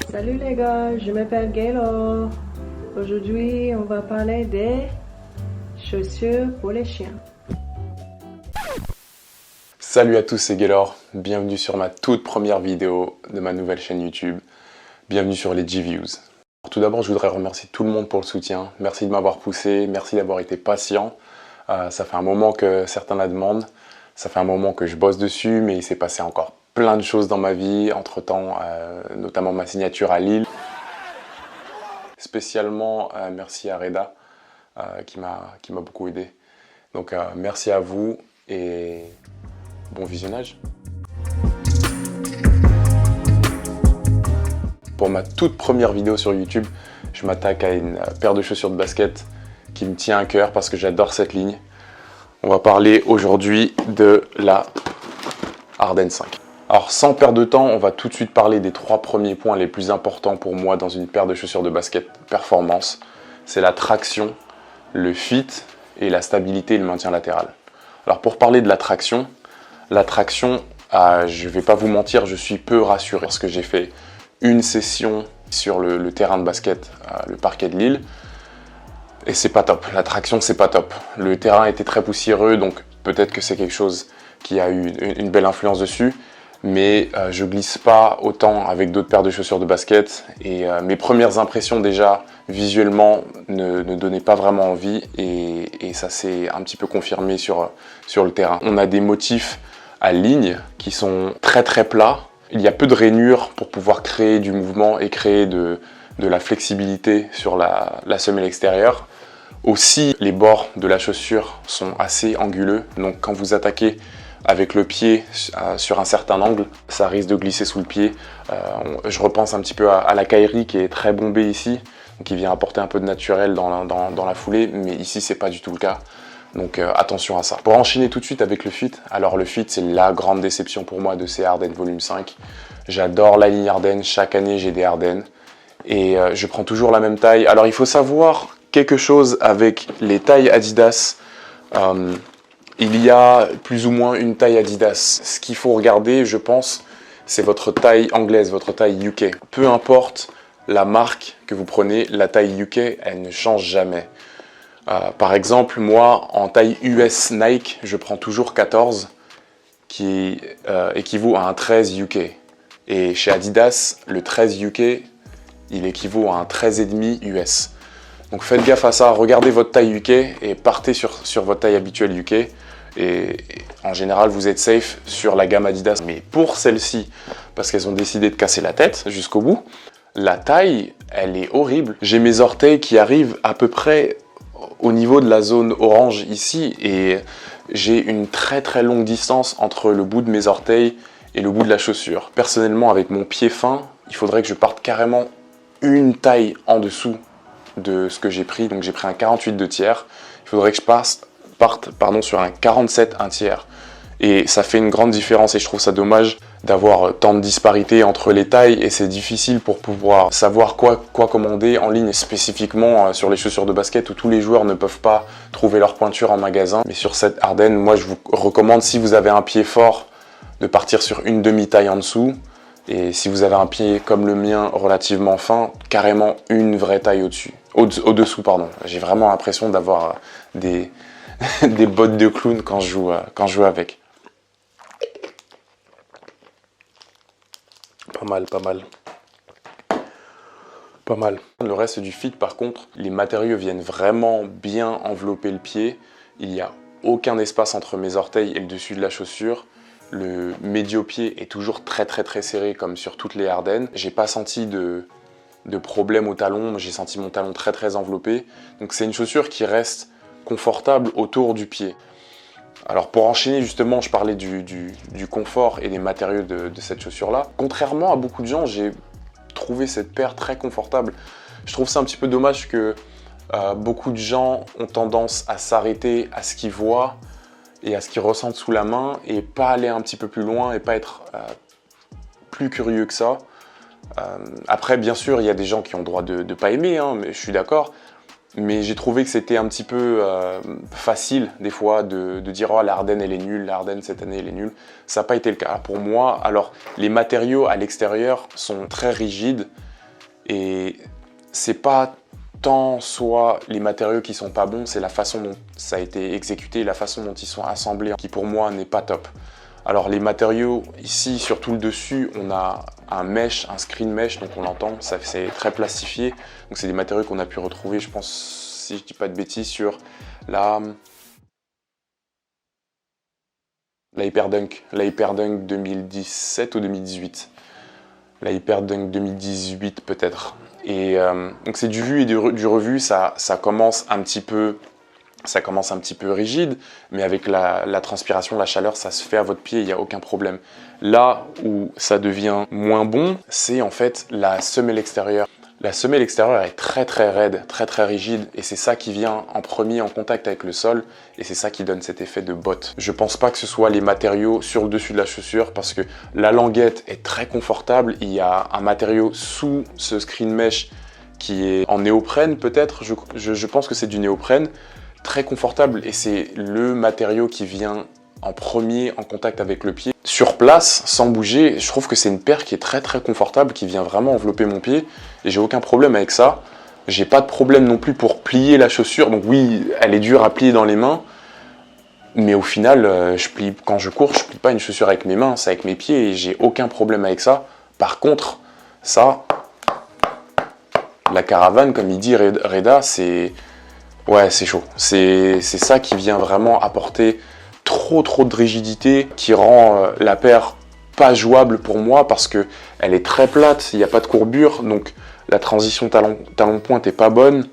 Salut les gars, je m'appelle Gaylor. Aujourd'hui, on va parler des chaussures pour les chiens. Salut à tous, c'est Gaylor. Bienvenue sur ma toute première vidéo de ma nouvelle chaîne YouTube. Bienvenue sur les G-Views. Tout d'abord, je voudrais remercier tout le monde pour le soutien. Merci de m'avoir poussé, merci d'avoir été patient. Ça fait un moment que certains la demandent. Ça fait un moment que je bosse dessus, mais il s'est passé encore plein de choses dans ma vie entre-temps, notamment ma signature à Lille. Spécialement, merci à Reda qui m'a beaucoup aidé. Donc merci à vous et bon visionnage. Pour ma toute première vidéo sur YouTube, je m'attaque à une paire de chaussures de basket qui me tient à cœur parce que j'adore cette ligne. On va parler aujourd'hui de la Harden 5. Alors sans perdre de temps, on va tout de suite parler des 3 premiers points les plus importants pour moi dans une paire de chaussures de basket performance. C'est la traction, le fit et la stabilité et le maintien latéral. Alors pour parler de la traction, je ne vais pas vous mentir, je suis peu rassuré parce que j'ai fait une session sur le terrain de basket, le parquet de Lille, et c'est pas top. La traction, c'est pas top. Le terrain était très poussiéreux, donc peut-être que c'est quelque chose qui a eu une belle influence dessus, mais je glisse pas autant avec d'autres paires de chaussures de basket, et mes premières impressions déjà visuellement ne donnaient pas vraiment envie, et ça s'est un petit peu confirmé sur le terrain. On a des motifs à ligne qui sont très très plats. Il y a peu de rainures pour pouvoir créer du mouvement et créer de la flexibilité sur la semelle extérieure. Aussi, les bords de la chaussure sont assez anguleux, donc quand vous attaquez avec le pied sur un certain angle, ça risque de glisser sous le pied. Je repense un petit peu à la Kyrie qui est très bombée ici, qui vient apporter un peu de naturel dans la foulée, mais ici c'est pas du tout le cas. Donc attention à ça. Pour enchaîner tout de suite avec le fit, alors le fit c'est la grande déception pour moi de ces Harden volume 5. J'adore la ligne Harden, chaque année j'ai des Harden et je prends toujours la même taille. Alors il faut savoir quelque chose avec les tailles Adidas. Il y a plus ou moins une taille Adidas. Ce qu'il faut regarder, je pense, c'est votre taille anglaise, votre taille UK. Peu importe la marque que vous prenez, la taille UK, elle ne change jamais. Par exemple, moi, en taille US Nike, je prends toujours 14, qui équivaut à un 13 UK. Et chez Adidas, le 13 UK, il équivaut à un 13,5 US. Donc faites gaffe à ça, regardez votre taille UK et partez sur votre taille habituelle UK. Et en général, vous êtes safe sur la gamme Adidas. Mais pour celle-ci, parce qu'elles ont décidé de casser la tête jusqu'au bout, la taille, elle est horrible. J'ai mes orteils qui arrivent à peu près au niveau de la zone orange ici et j'ai une très très longue distance entre le bout de mes orteils et le bout de la chaussure. Personnellement, avec mon pied fin, il faudrait que je parte carrément une taille en dessous de ce que j'ai pris. Donc j'ai pris un 48 2 tiers. Il faudrait que je parte sur un 47 1 tiers. Et ça fait une grande différence et je trouve ça dommage d'avoir tant de disparité entre les tailles et c'est difficile pour pouvoir savoir quoi commander en ligne, spécifiquement sur les chaussures de basket où tous les joueurs ne peuvent pas trouver leur pointure en magasin. Mais sur cette Harden, moi je vous recommande, si vous avez un pied fort, de partir sur une demi-taille en dessous. Et si vous avez un pied comme le mien relativement fin, carrément une vraie taille au-dessous. J'ai vraiment l'impression d'avoir des bottes de clown quand je joue avec. Pas mal. Le reste du fit, par contre, les matériaux viennent vraiment bien envelopper le pied. Il n'y a aucun espace entre mes orteils et le dessus de la chaussure. Le médio-pied est toujours très très très serré comme sur toutes les Harden. J'ai pas senti de problème au talon, j'ai senti mon talon très très enveloppé. Donc c'est une chaussure qui reste confortable autour du pied. Alors pour enchaîner justement, je parlais du confort et des matériaux de cette chaussure-là. Contrairement à beaucoup de gens, j'ai trouvé cette paire très confortable. Je trouve ça un petit peu dommage que beaucoup de gens ont tendance à s'arrêter à ce qu'ils voient et à ce qu'ils ressentent sous la main et pas aller un petit peu plus loin et pas être plus curieux que ça. Après, bien sûr, il y a des gens qui ont le droit de ne pas aimer, hein, mais je suis d'accord. Mais j'ai trouvé que c'était un petit peu facile, des fois, de dire « Oh, la Harden, elle est nulle, la Harden, cette année, elle est nulle ». Ça n'a pas été le cas pour moi. Alors, les matériaux à l'extérieur sont très rigides Et c'est pas tant soit les matériaux qui sont pas bons, c'est la façon dont ça a été exécuté, la façon dont ils sont assemblés qui pour moi n'est pas top. Alors les matériaux, ici surtout le dessus, on a un mesh, un screen mesh, donc on l'entend, c'est très plastifié. Donc c'est des matériaux qu'on a pu retrouver, je pense, si je dis pas de bêtises, sur la Hyperdunk 2017 ou 2018. La Hyperdunk 2018 peut-être. Et donc c'est du vu et du revu, ça commence un petit peu rigide, mais avec la transpiration, la chaleur, ça se fait à votre pied, il n'y a aucun problème. Là où ça devient moins bon, c'est en fait la semelle extérieure. La semelle extérieure est très très raide, très très rigide, et c'est ça qui vient en premier en contact avec le sol, et c'est ça qui donne cet effet de botte. Je pense pas que ce soit les matériaux sur le dessus de la chaussure, parce que la languette est très confortable, il y a un matériau sous ce screen mesh qui est en néoprène peut-être, je pense que c'est du néoprène, très confortable, et c'est le matériau qui vient en premier en contact avec le pied. Sur place, sans bouger, je trouve que c'est une paire qui est très très confortable, qui vient vraiment envelopper mon pied, et j'ai aucun problème avec ça. J'ai pas de problème non plus pour plier la chaussure, donc oui, elle est dure à plier dans les mains, mais au final, quand je cours, je plie pas une chaussure avec mes mains, c'est avec mes pieds, et j'ai aucun problème avec ça. Par contre, ça, la caravane, comme il dit Reda, c'est... Ouais, c'est chaud. C'est ça qui vient vraiment apporter trop de rigidité, qui rend la paire pas jouable pour moi parce que elle est très plate, il n'y a pas de courbure, donc la transition talon-pointe est pas bonne.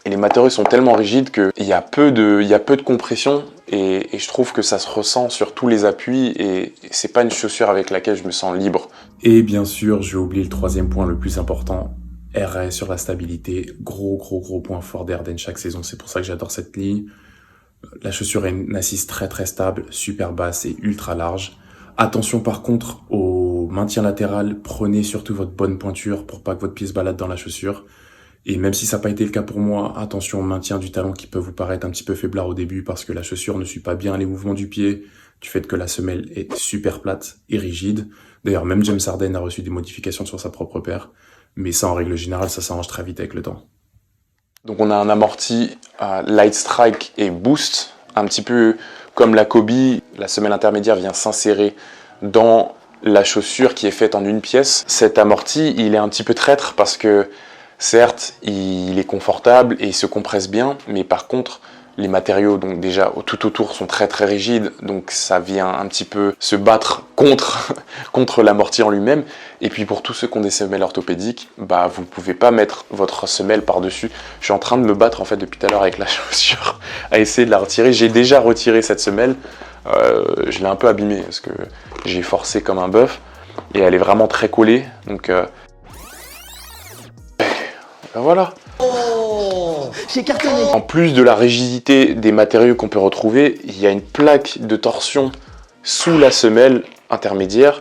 Et les matériaux sont tellement rigides qu'il y a peu de compression, et je trouve que ça se ressent sur tous les appuis, et c'est pas une chaussure avec laquelle je me sens libre. Et bien sûr, j'ai oublié le troisième point le plus important, RS sur la stabilité, gros point fort d'Erden chaque saison, c'est pour ça que j'adore cette ligne. La chaussure est une assise très stable, super basse et ultra large. Attention par contre au maintien latéral, prenez surtout votre bonne pointure pour pas que votre pied se balade dans la chaussure. Et même si ça n'a pas été le cas pour moi, attention au maintien du talon qui peut vous paraître un petit peu faiblard au début parce que la chaussure ne suit pas bien les mouvements du pied, du fait que la semelle est super plate et rigide. D'ailleurs, même James Harden a reçu des modifications sur sa propre paire. Mais ça, en règle générale, ça s'arrange très vite avec le temps. Donc on a un amorti Light Strike et Boost, un petit peu comme la Kobe. La semelle intermédiaire vient s'insérer dans la chaussure qui est faite en une pièce. Cet amorti, il est un petit peu traître parce que certes, il est confortable et il se compresse bien, mais par contre, les matériaux, donc déjà tout autour, sont très rigides, donc ça vient un petit peu se battre contre l'amorti en lui-même. Et puis pour tous ceux qui ont des semelles orthopédiques, bah vous ne pouvez pas mettre votre semelle par-dessus. Je suis en train de me battre en fait depuis tout à l'heure avec la chaussure à essayer de la retirer. J'ai déjà retiré cette semelle, je l'ai un peu abîmée parce que j'ai forcé comme un bœuf et elle est vraiment très collée. Donc ben voilà. J'ai cartonné. En plus de la rigidité des matériaux qu'on peut retrouver, il y a une plaque de torsion sous la semelle intermédiaire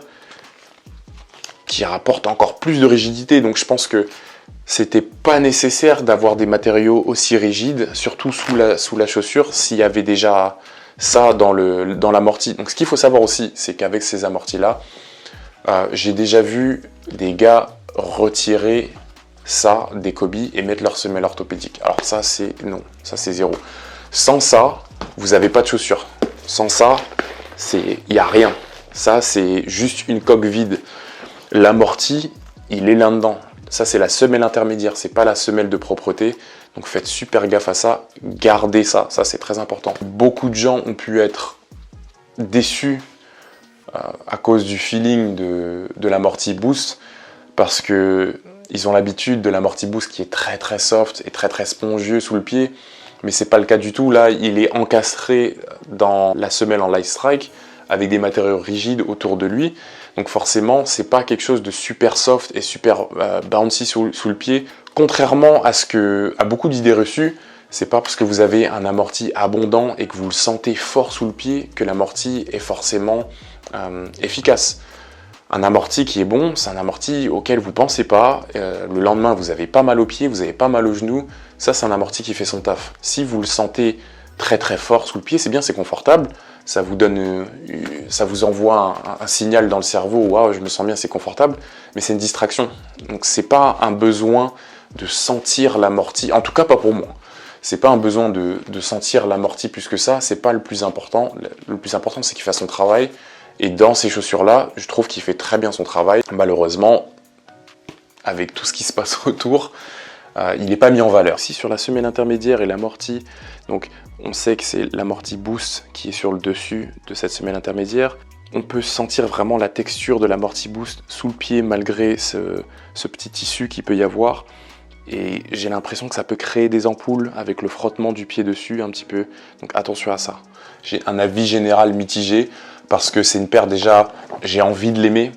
qui rapporte encore plus de rigidité. Donc je pense que c'était pas nécessaire d'avoir des matériaux aussi rigides, surtout sous la chaussure, s'il y avait déjà ça dans l'amorti. Donc ce qu'il faut savoir aussi, c'est qu'avec ces amortis-là, j'ai déjà vu des gars retirer ça des Kobe et mettre leur semelle orthopédique. Alors ça c'est non, ça c'est zéro. Sans ça, vous n'avez pas de chaussure. Sans ça, il n'y a rien. Ça c'est juste une coque vide. L'amorti, il est là-dedans. Ça c'est la semelle intermédiaire, c'est pas la semelle de propreté. Donc faites super gaffe à ça, gardez ça, ça c'est très important. Beaucoup de gens ont pu être déçus à cause du feeling de l'amorti Boost, parce que ils ont l'habitude de l'amorti Boost qui est très soft et très spongieux sous le pied, mais c'est pas le cas du tout. Là, il est encastré dans la semelle en Light Strike avec des matériaux rigides autour de lui. Donc forcément, c'est pas quelque chose de super soft et super bouncy sous le pied. Contrairement à beaucoup d'idées reçues, c'est pas parce que vous avez un amorti abondant et que vous le sentez fort sous le pied que l'amorti est forcément efficace. Un amorti qui est bon, c'est un amorti auquel vous ne pensez pas. Le lendemain, vous n'avez pas mal aux pieds, vous n'avez pas mal aux genoux. Ça, c'est un amorti qui fait son taf. Si vous le sentez très fort sous le pied, c'est bien, c'est confortable. ça vous donne, ça vous envoie un signal dans le cerveau, waouh, je me sens bien, c'est confortable, mais c'est une distraction. Donc c'est pas un besoin de sentir l'amorti, en tout cas pas pour moi. C'est pas un besoin de sentir l'amorti plus que ça, c'est pas le plus important. Le plus important, c'est qu'il fasse son travail. Et dans ces chaussures-là, je trouve qu'il fait très bien son travail. Malheureusement, avec tout ce qui se passe autour, il n'est pas mis en valeur. Ici, sur la semelle intermédiaire et l'amorti, donc on sait que c'est l'amorti Boost qui est sur le dessus de cette semelle intermédiaire. On peut sentir vraiment la texture de l'amorti Boost sous le pied malgré ce petit tissu qu'il peut y avoir. Et j'ai l'impression que ça peut créer des ampoules avec le frottement du pied dessus un petit peu. Donc attention à ça. J'ai un avis général mitigé parce que c'est une paire déjà, j'ai envie de l'aimer.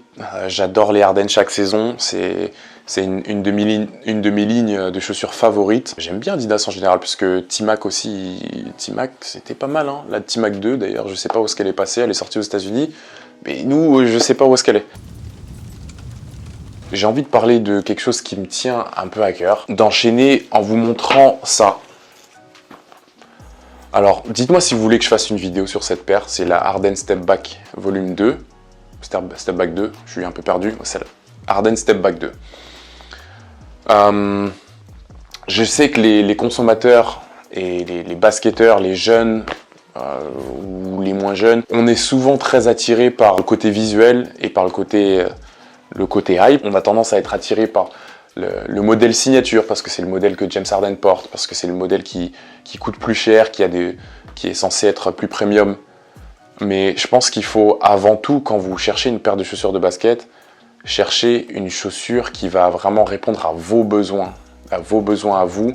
J'adore les Harden chaque saison. C'est une de mes lignes de chaussures favorites. J'aime bien Adidas en général puisque T-Mac aussi, T-Mac c'était pas mal. Hein. La T-Mac 2 d'ailleurs, je sais pas où est-ce qu'elle est passée. Elle est sortie aux États-Unis. Mais nous, je sais pas où est-ce qu'elle est. J'ai envie de parler de quelque chose qui me tient un peu à cœur, d'enchaîner en vous montrant ça. Alors, dites-moi si vous voulez que je fasse une vidéo sur cette paire, c'est la Harden Step Back volume 2, Step Back 2, je suis un peu perdu, c'est la Harden Step Back 2. Je sais que les consommateurs et les basketteurs, les jeunes ou les moins jeunes, on est souvent très attirés par le côté visuel et par le côté hype. On a tendance à être attiré par le modèle signature parce que c'est le modèle que James Harden porte, parce que c'est le modèle qui coûte plus cher, qui est censé être plus premium. Mais je pense qu'il faut avant tout, quand vous cherchez une paire de chaussures de basket, chercher une chaussure qui va vraiment répondre à vos besoins à vous,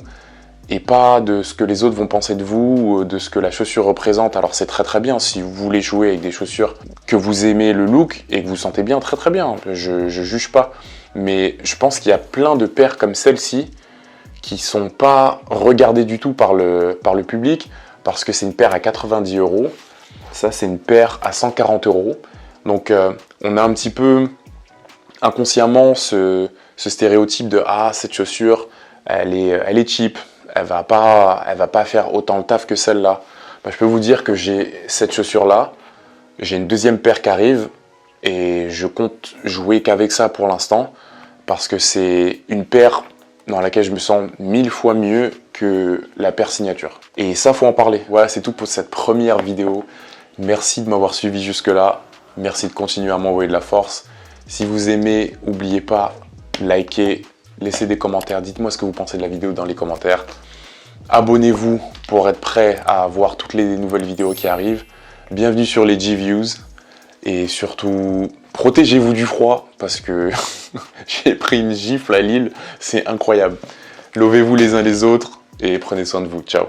et pas de ce que les autres vont penser de vous, ou de ce que la chaussure représente. Alors c'est très très bien si vous voulez jouer avec des chaussures que vous aimez le look et que vous sentez bien, très très bien, je juge pas. Mais je pense qu'il y a plein de paires comme celle-ci qui sont pas regardées du tout par le public, parce que c'est une paire à 90 €, ça c'est une paire à 140 €. Donc on a un petit peu inconsciemment ce stéréotype de « Ah, cette chaussure, elle est cheap ». Elle va pas faire autant le taf que celle-là. Je peux vous dire que j'ai cette chaussure-là, j'ai une deuxième paire qui arrive et je compte jouer qu'avec ça pour l'instant parce que c'est une paire dans laquelle je me sens 1000 fois mieux que la paire signature. Et ça, faut en parler. Voilà, c'est tout pour cette première vidéo. Merci de m'avoir suivi jusque-là. Merci de continuer à m'envoyer de la force. Si vous aimez, n'oubliez pas, likez, laissez des commentaires, dites-moi ce que vous pensez de la vidéo dans les commentaires. Abonnez-vous pour être prêt à voir toutes les nouvelles vidéos qui arrivent. Bienvenue sur les G-Views. Et surtout, protégez-vous du froid parce que j'ai pris une gifle à Lille, c'est incroyable. Lovez-vous les uns les autres et prenez soin de vous. Ciao.